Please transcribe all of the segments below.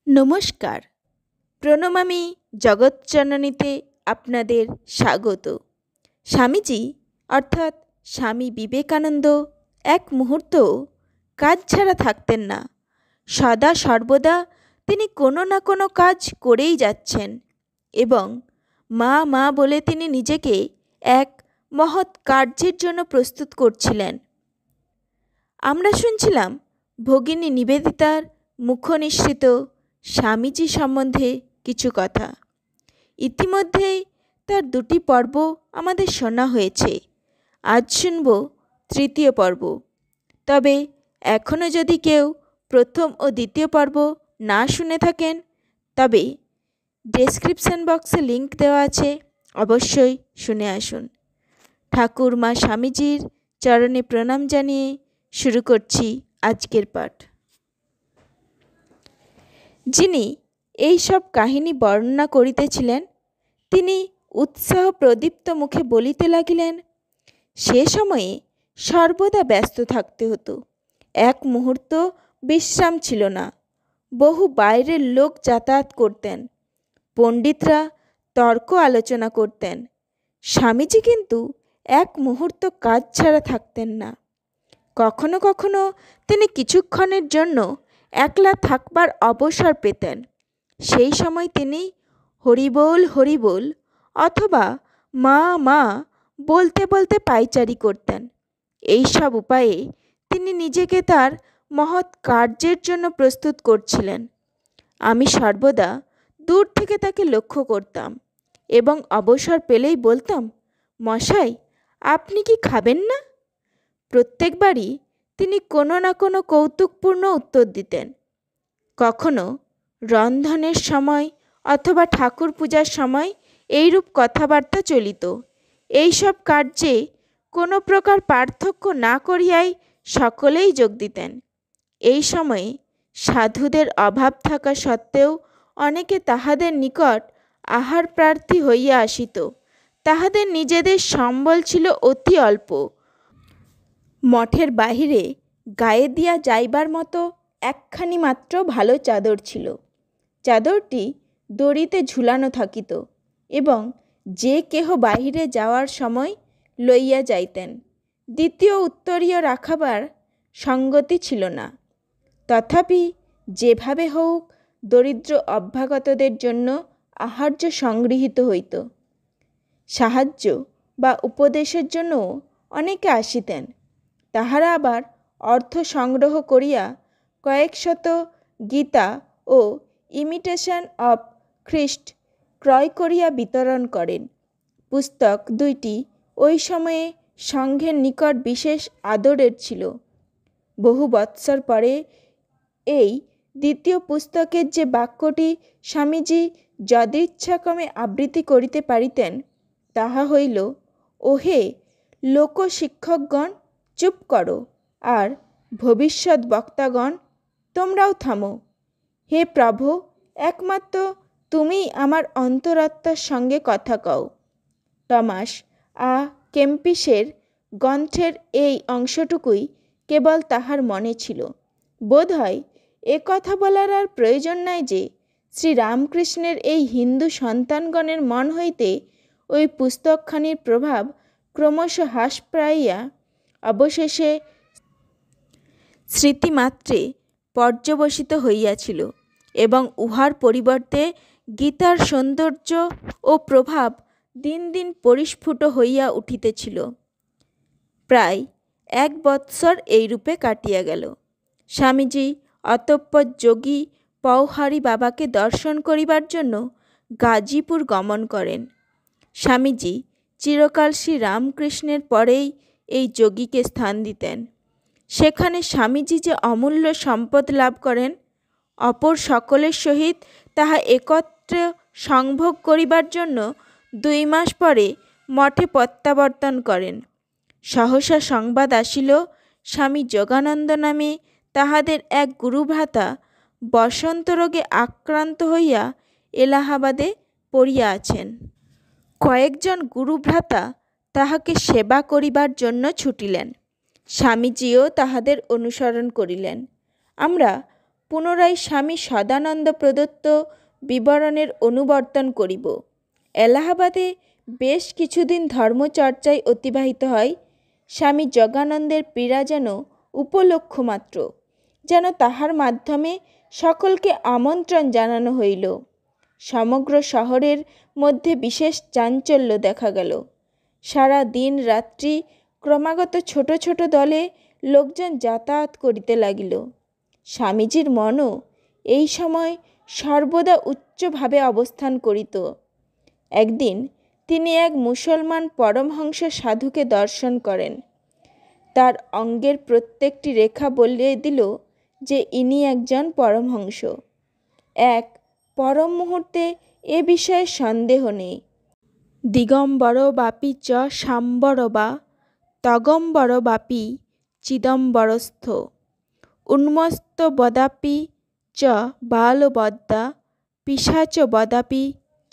নমস্কার। প্রণমামি জগৎজননীতে আপনাদের স্বাগত। স্বামীজি অর্থাৎ স্বামী বিবেকানন্দ এক মুহূর্ত কাজ ছাড়া থাকতেন না। সদা সর্বদা তিনি কোনো না কোনো কাজ করেই যাচ্ছেন এবং মা মা বলে তিনি নিজেকে এক মহৎ কার্যের জন্য প্রস্তুত করছিলেন। আমরা শুনছিলাম ভগিনী নিবেদিতার মুখনিসৃত স্বামীজি সম্বন্ধে কিছু কথা। ইতিমধ্যেই তার 2টি পর্ব আমাদের শোনা হয়েছে। আজ শুনব 3য় পর্ব। তবে এখনও যদি কেউ প্রথম ও 2য় পর্ব না শুনে থাকেন, তবে ডেসক্রিপশন বক্সে লিংক দেওয়া আছে, অবশ্যই শুনে আসুন। ঠাকুর মা স্বামীজির চরণে প্রণাম জানিয়ে শুরু করছি আজকের পাঠ। যিনি এই সব কাহিনী বর্ণনা করিতেছিলেন, তিনি উৎসাহ প্রদীপ্ত মুখে বলিতে লাগিলেন, সে সময়ে সর্বদা ব্যস্ত থাকতে হতো। এক মুহূর্ত বিশ্রাম ছিল না। বহু বাইরের লোক যাতায়াত করতেন। পণ্ডিতরা তর্ক আলোচনা করতেন। স্বামীজি কিন্তু এক মুহূর্ত কাজ ছাড়া থাকতেন না। কখনো কখনো তিনি কিছুক্ষণের জন্য একলা থাকবার অবসর পেতেন। সেই সময় তিনি হরিবোল হরিবোল অথবা মা মা বলতে বলতে পায়চারি করতেন। এই সব উপায়ে তিনি নিজেকে তার মহৎ কার্যের জন্য প্রস্তুত করছিলেন। আমি সর্বদা দূর থেকে তাকে লক্ষ্য করতাম এবং অবসর পেলেই বলতাম, মশাই, আপনি কি খাবেন না? প্রত্যেকবারই তিনি কোনো না কোনো কৌতুকপূর্ণ উত্তর দিতেন। কখনো রন্ধনের সময় অথবা ঠাকুর পূজার সময় এইরূপ কথাবার্তা চলিত। এইসব কার্যে কোনো প্রকার পার্থক্য না করিয়াই সকলেই যোগ দিতেন। এই সময়ে সাধুদের অভাব থাকা সত্ত্বেও অনেকে তাহাদের নিকট আহার প্রার্থী হইয়া আসিত। তাহাদের নিজেদের সম্বল ছিল অতি অল্প। মঠের বাহিরে গায়ে দিয়া যাইবার মতো একখানি মাত্র ভালো চাদর ছিল। চাদরটি দড়িতে ঝুলানো থাকিত এবং যে কেহ বাহিরে যাওয়ার সময় লইয়া যাইতেন। দ্বিতীয় উত্তরীয় রাখাবার সঙ্গতি ছিল না। তথাপি যেভাবে হোক দরিদ্র অভ্যাগতদের জন্য আহার্য সংগৃহীত হইত। সাহায্য বা উপদেশের জন্য অনেকে আসিতেন। তাহারা আবার অর্থ সংগ্রহ করিয়া কয়েকশত গীতা ও ইমিটেশন অব খ্রিস্ট ক্রয় করিয়া বিতরণ করেন। পুস্তক 2টি ওই সময়ে সংঘের নিকট বিশেষ আদরের ছিল। বহু বৎসর পরে এই দ্বিতীয় পুস্তকের যে বাক্যটি স্বামীজি যদৃচ্ছাক্রমে আবৃত্তি করিতে পারিতেন, তাহা হইল, ওহে লোকশিক্ষকগণ, চুপ করো, আর ভবিষ্যৎ বক্তাগণ, তোমরাও থামো। হে প্রভু, একমাত্র তুমিই আমার অন্তরাত্মার সঙ্গে কথা কও। টমাস আ কেম্পিসের গ্রন্থের এই অংশটুকুই কেবল তাহার মনে ছিল। বোধ হয় এ কথা বলার আর প্রয়োজন নাই যে শ্রীরামকৃষ্ণের এই হিন্দু সন্তানগণের মন হইতে ওই পুস্তকখানির প্রভাব ক্রমশ হ্রাস পাইয়া অবশেষে স্মৃতিমাত্রে পর্যবসিত হইয়াছিল এবং উহার পরিবর্তে গীতার সৌন্দর্য ও প্রভাব দিন দিন পরিস্ফুট হইয়া উঠিতেছিল। প্রায় 1 বৎসর এইরূপে কাটিয়া গেল। স্বামীজি অতঃপর যোগী পওহারী বাবাকে দর্শন করিবার জন্য গাজীপুর গমন করেন। স্বামীজি চিরকাল শ্রী রামকৃষ্ণের পরেই এই যোগীকে স্থান দিতেন। সেখানে স্বামীজি যে অমূল্য সম্পদ লাভ করেন, অপর সকলের সহিত তাহা একত্রে সংভোগ করিবার জন্য 2 মাস পরে মঠে প্রত্যাবর্তন করেন। সহসা সংবাদ আসিল, স্বামী যোগানন্দ নামে তাহাদের এক গুরুভ্রাতা বসন্ত রোগে আক্রান্ত হইয়া এলাহাবাদে পড়িয়া আছেন। কয়েকজন গুরুভ্রাতা তাহাকে সেবা করিবার জন্য ছুটিলেন। স্বামীজিও তাহাদের অনুসরণ করিলেন। আমরা পুনরায় স্বামী সদানন্দ প্রদত্ত বিবরণের অনুবর্তন করিব। এলাহাবাদে বেশ কিছুদিন ধর্মচর্চায় অতিবাহিত হয়। স্বামী জগানন্দের পীড়া যেন উপলক্ষ মাত্র, যেন তাহার মাধ্যমে সকলকে আমন্ত্রণ জানানো হইল। সমগ্র শহরের মধ্যে বিশেষ চাঞ্চল্য দেখা গেল। সারা দিন রাত্রি ক্রমাগত ছোট ছোট দলে লোকজন যাতায়াত করিতে লাগিল। স্বামীজির মনও এই সময় সর্বদা উচ্চভাবে অবস্থান করিত। একদিন তিনি এক মুসলমান পরমহংস সাধুকে দর্শন করেন। তার অঙ্গের প্রত্যেকটি রেখা বলিয়ে দিল যে ইনি একজন পরমহংস। এক পরম মুহূর্তে এ বিষয়ে সন্দেহ নেই। দিগম্বর বাপি চ সাম্বর বা তগম্বর বাপি চিদম্বরস্থ উন্মস্ত বদাপি চ বালবদ্দা পিশাচ বদাপি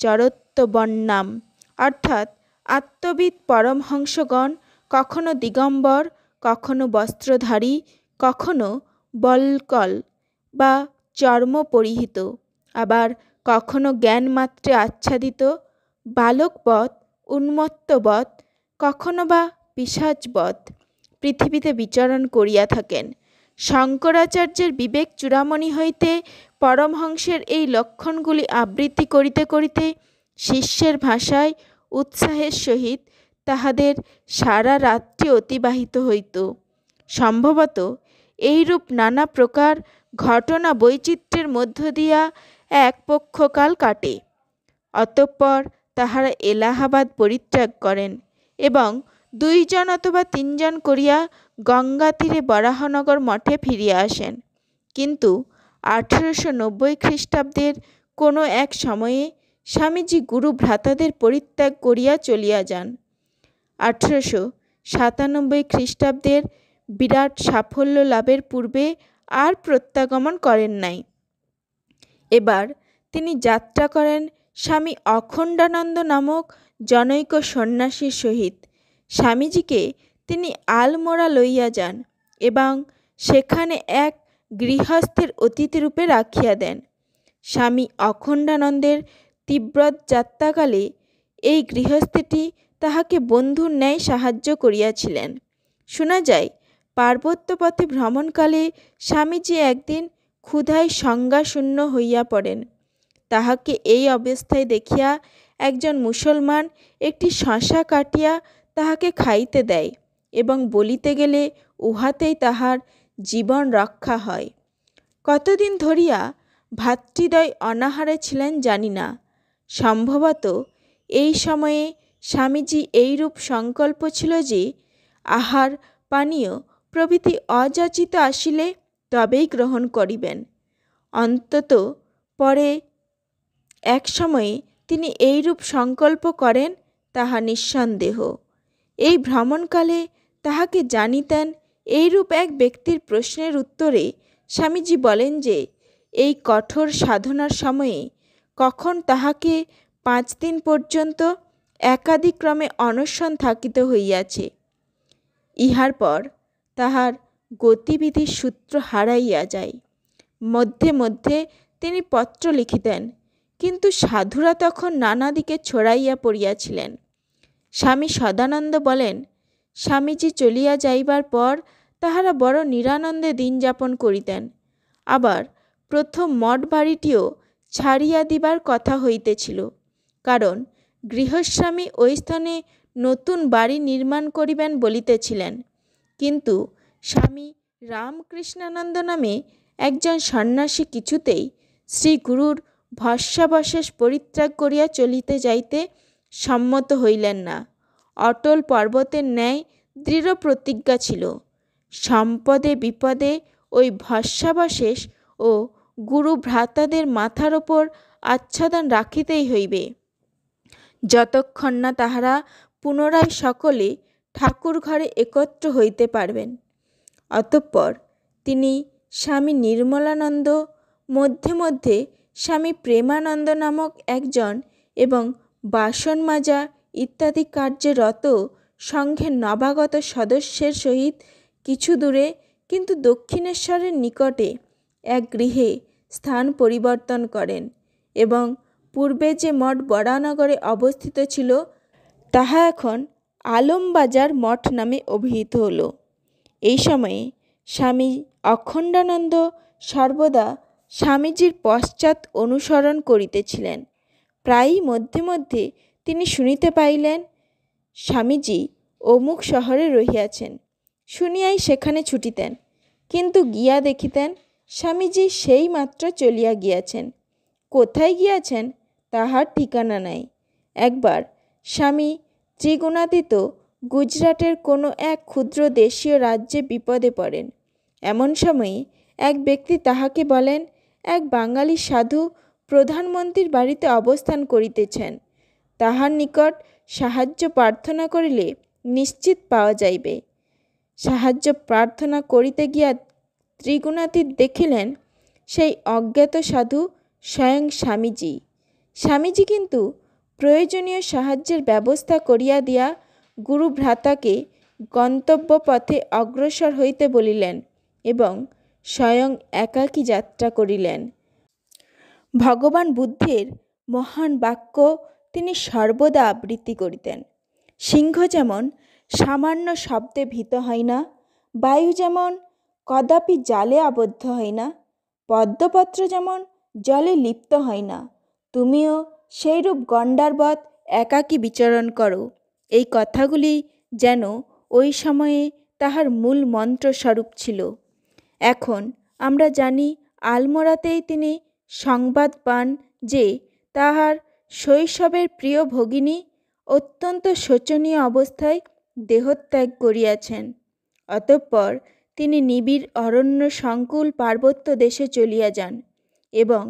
চরত্ববন্যাম। অর্থাৎ আত্মবিদ পরমহংসগণ কখনো দিগম্বর, কখনো বস্ত্রধারী, কখনো বল্কল বা চর্ম পরিহিত, আবার কখনো জ্ঞানমাত্রে আচ্ছাদিত বালকবৎ, উন্মত্তবৎ, কখনো বা পিশাচবৎ পৃথিবীতে বিচরণ করিয়া থাকেন। শঙ্করাচার্যের বিবেক চূড়ামণি হইতে পরমহংসের এই লক্ষণগুলি আবৃত্তি করিতে করিতে শিষ্যের ভাষায় উৎসাহের সহিত তাহাদের সারা রাত্রি অতিবাহিত হইত। সম্ভবত এইরূপ নানা প্রকার ঘটনা বৈচিত্র্যের মধ্য দিয়া এক পক্ষকাল কাটে। অতঃপর তাহারা এলাহাবাদ পরিত্যাগ করেন এবং 2 জন অথবা 3 জন করিয়া গঙ্গা তীরে বরাহনগর মঠে ফিরিয়া আসেন। কিন্তু 1890 খ্রিস্টাব্দের কোনো এক সময়ে স্বামীজি গুরু ভ্রাতাদের পরিত্যাগ করিয়া চলিয়া যান। 1897 খ্রিস্টাব্দের বিরাট সাফল্য লাভের পূর্বে আর প্রত্যাগমন করেন নাই। এবার তিনি যাত্রা করেন স্বামী অখণ্ডানন্দ নামক জনৈক সন্ন্যাসীর সহিত। স্বামীজিকে তিনি আলমোড়া লইয়া যান এবং সেখানে এক গৃহস্থের অতিথিরূপে রাখিয়া দেন। স্বামী অখণ্ডানন্দের তিব্বত যাত্রাকালে এই গৃহস্থটি তাহাকে বন্ধুর ন্যায় সাহায্য করিয়াছিলেন। শোনা যায়, পার্বত্য পথে ভ্রমণকালে স্বামীজি একদিন ক্ষুধায় সংজ্ঞাশূন্য হইয়া পড়েন। তাহাকে এই অবস্থায় দেখিয়া একজন মুসলমান একটি শশা কাটিয়া তাহাকে খাইতে দেয় এবং বলিতে গেলে উহাতেই তাহার জীবন রক্ষা হয়। কতদিন ধরিয়া ভাতৃদ্বয় অনাহারে ছিলেন জানি না। সম্ভবত এই সময়ে স্বামীজি এইরূপ সংকল্প ছিল যে আহার পানীয় প্রভৃতি অযাচিত আসিলে তবেই গ্রহণ করিবেন। অন্তত পরে এক সময়ে তিনি এইরূপ সংকল্প করেন, তাহা নিঃসন্দেহ। এই ভ্রমণকালে তাহাকে জানিতেন এইরূপ এক ব্যক্তির প্রশ্নের উত্তরে স্বামীজি বলেন যে এই কঠোর সাধনার সময়ে কখন তাহাকে 5 দিন পর্যন্ত একাদিক্রমে অনশন থাকিতে হইয়াছে। ইহার পর তাহার গতিবিধির সূত্র হারাইয়া যায়। মধ্যে মধ্যে তিনি পত্র লিখিতেন, কিন্তু সাধুরা তখন নানা দিকে ছড়াইয়া পড়িয়াছিলেন। স্বামী সদানন্দ বলেন, স্বামীজি চলিয়া যাইবার পর তাহারা বড় নিরানন্দে দিন যাপন করিতেন। আবার প্রথম মঠ বাড়িটিও ছাড়িয়া দিবার কথা হইতেছিল, কারণ গৃহস্বামী ওই স্থানে নতুন বাড়ি নির্মাণ করিবেন বলিতেছিলেন। কিন্তু স্বামী রামকৃষ্ণানন্দ নামে একজন সন্ন্যাসী কিছুতেই শ্রী গুরুর ভস্মাবশেষ পরিত্যাগ করিয়া চলিতে যাইতে সম্মত হইলেন না। অটল পর্বতের ন্যায় দৃঢ় প্রতিজ্ঞা ছিল, সম্পদে বিপদে ওই ভস্মাবশেষ ও গুরু ভ্রাতাদের মাথার ওপর আচ্ছাদন রাখিতেই হইবে, যতক্ষণ না তাহারা পুনরায় সকলে ঠাকুর ঘরে একত্র হইতে পারবেন। অতঃপর তিনি স্বামী নির্মলানন্দ, মধ্যে মধ্যে স্বামী প্রেমানন্দ নামক একজন এবং বাসন মাজা ইত্যাদি কার্যে রত সংঘের নবাগত সদস্যের সহিত কিছু দূরে কিন্তু দক্ষিণেশ্বরের নিকটে এক গৃহে স্থান পরিবর্তন করেন এবং পূর্বে যে মঠ বরানগরে অবস্থিত ছিল তাহা এখন আলমবাজার মঠ নামে অভিহিত হলো। এই সময়ে স্বামী অখণ্ডানন্দ সর্বদা স্বামীজির পশ্চাৎ অনুসরণ করিতেছিলেন। প্রায়ই মধ্যে মধ্যে তিনি শুনিতে পাইলেন স্বামীজি অমুক শহরে রহিয়াছেন। শুনিয়াই সেখানে ছুটিতেন, কিন্তু গিয়া দেখিতেন স্বামীজি সেই মাত্র চলিয়া গিয়াছেন। কোথায় গিয়াছেন তাহার ঠিকানা নাই। একবার স্বামী ত্রিগুণাতীত গুজরাটের কোনো এক ক্ষুদ্র দেশীয় রাজ্যে বিপদে পড়েন। এমন সময়ে এক ব্যক্তি তাহাকে বলেন, এক বাঙালি সাধু প্রধানমন্ত্রীর বাড়িতে অবস্থান করিতেছেন, তাহার নিকট সাহায্য প্রার্থনা করিলে নিশ্চিত পাওয়া যাইবে। সাহায্য প্রার্থনা করিতে গিয়া ত্রিগুণাতীত দেখিলেন সেই অজ্ঞাত সাধু স্বয়ং স্বামীজি। স্বামীজি কিন্তু প্রয়োজনীয় সাহায্যের ব্যবস্থা করিয়া দিয়া গুরু ভ্রাতাকে গন্তব্য পথে অগ্রসর হইতে বলিলেন এবং স্বয়ং একাকী যাত্রা করিলেন। ভগবান বুদ্ধের মহান বাক্য তিনি সর্বদা আবৃত্তি করিতেন। সিংহ যেমন সামান্য শব্দে ভীত হয় না, বায়ু যেমন কদাপি জালে আবদ্ধ হয় না, পদ্মপত্র যেমন জলে লিপ্ত হয় না, তুমিও সেইরূপ গণ্ডারবৎ একাকী বিচরণ করো। এই কথাগুলি যেন ওই সময়ে তাহার মূল মন্ত্রস্বরূপ ছিল। এখন আমরা জানি আলমোড়াতেই তিনি সংবাদ পান যে তাহার শৈশবের প্রিয় ভগিনী অত্যন্ত শোচনীয় অবস্থায় দেহত্যাগ করিয়াছেন। অতঃপর তিনি নিবিড় অরণ্য সংকুল পার্বত্য দেশে চলিয়া যান এবং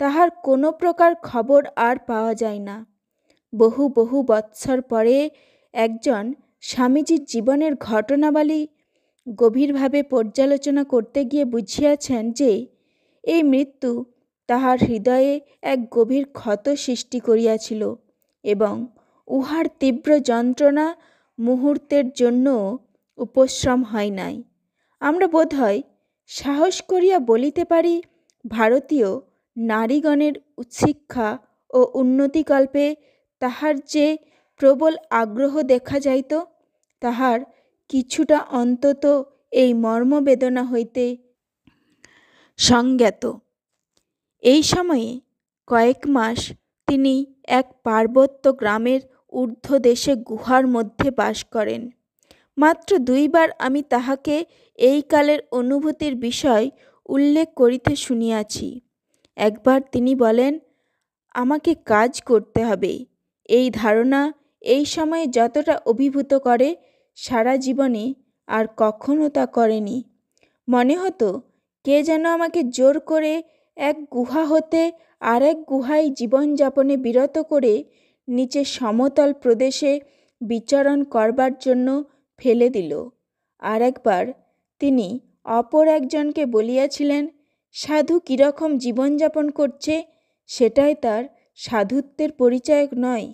তাহার কোনো প্রকার খবর আর পাওয়া যায় না। বহু বহু বৎসর পরে একজন স্বামীজির জীবনের ঘটনাবলী গভীরভাবে পর্যালোচনা করতে গিয়ে বুঝিয়াছেন যে এই মৃত্যু তাহার হৃদয়ে এক গভীর ক্ষত সৃষ্টি করিয়াছিল এবং উহার তীব্র যন্ত্রণা মুহূর্তের জন্য উপশম হয় নাই। আমরা বোধহয় সাহস করিয়া বলিতে পারি, ভারতীয় নারীগণের উৎশিক্ষা ও উন্নতিকল্পে তাহার যে প্রবল আগ্রহ দেখা যাইত, তাহার কিছুটা অন্তত এই মর্মবেদনা হইতে সংজ্ঞাত। এই সময়ে কয়েক মাস তিনি এক পার্বত্য গ্রামের ঊর্ধ্বদেশে গুহার মধ্যে বাস করেন। মাত্র 2 বার আমি তাহাকে এই কালের অনুভূতির বিষয় উল্লেখ করিতে শুনিয়াছি। একবার তিনি বলেন, আমাকে কাজ করতে হবে। এই ধারণা এই সময়ে যতটা অভিভূত করে, সারা জীবনে আর কখনো তা করেনি। মনে হতো কে যেন আমাকে জোর করে এক গুহা হতে আর এক গুহায় জীবনযাপনে বিরত করে নিচে সমতল প্রদেশে বিচরণ করবার জন্য ফেলে দিল। আর একবার তিনি অপর একজনকে বলিয়াছিলেন, সাধু কীরকম জীবনযাপন করছে সেটাই তার সাধুত্বের পরিচায়ক নয়,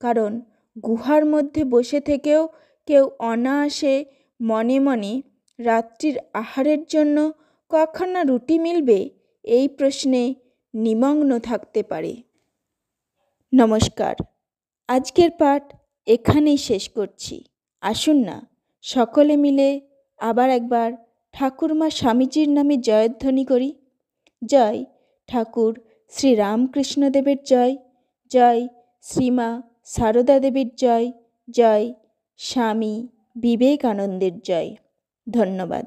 কারণ গুহার মধ্যে বসে থেকেও কেউ অনায়াসে মনে মনে রাত্রির আহারের জন্য কখানা রুটি মিলবে এই প্রশ্নে নিমগ্ন থাকতে পারে। নমস্কার, আজকের পাঠ এখানেই শেষ করছি। আসুন না সকলে মিলে আবার একবার ঠাকুরমা স্বামীজির নামে জয়ধ্বনি করি। জয় ঠাকুর শ্রী রামকৃষ্ণদেবের জয়, জয় শ্রীমা সারদা দেবীর জয়, জয় স্বামী বিবেকানন্দের জয়। ধন্যবাদ।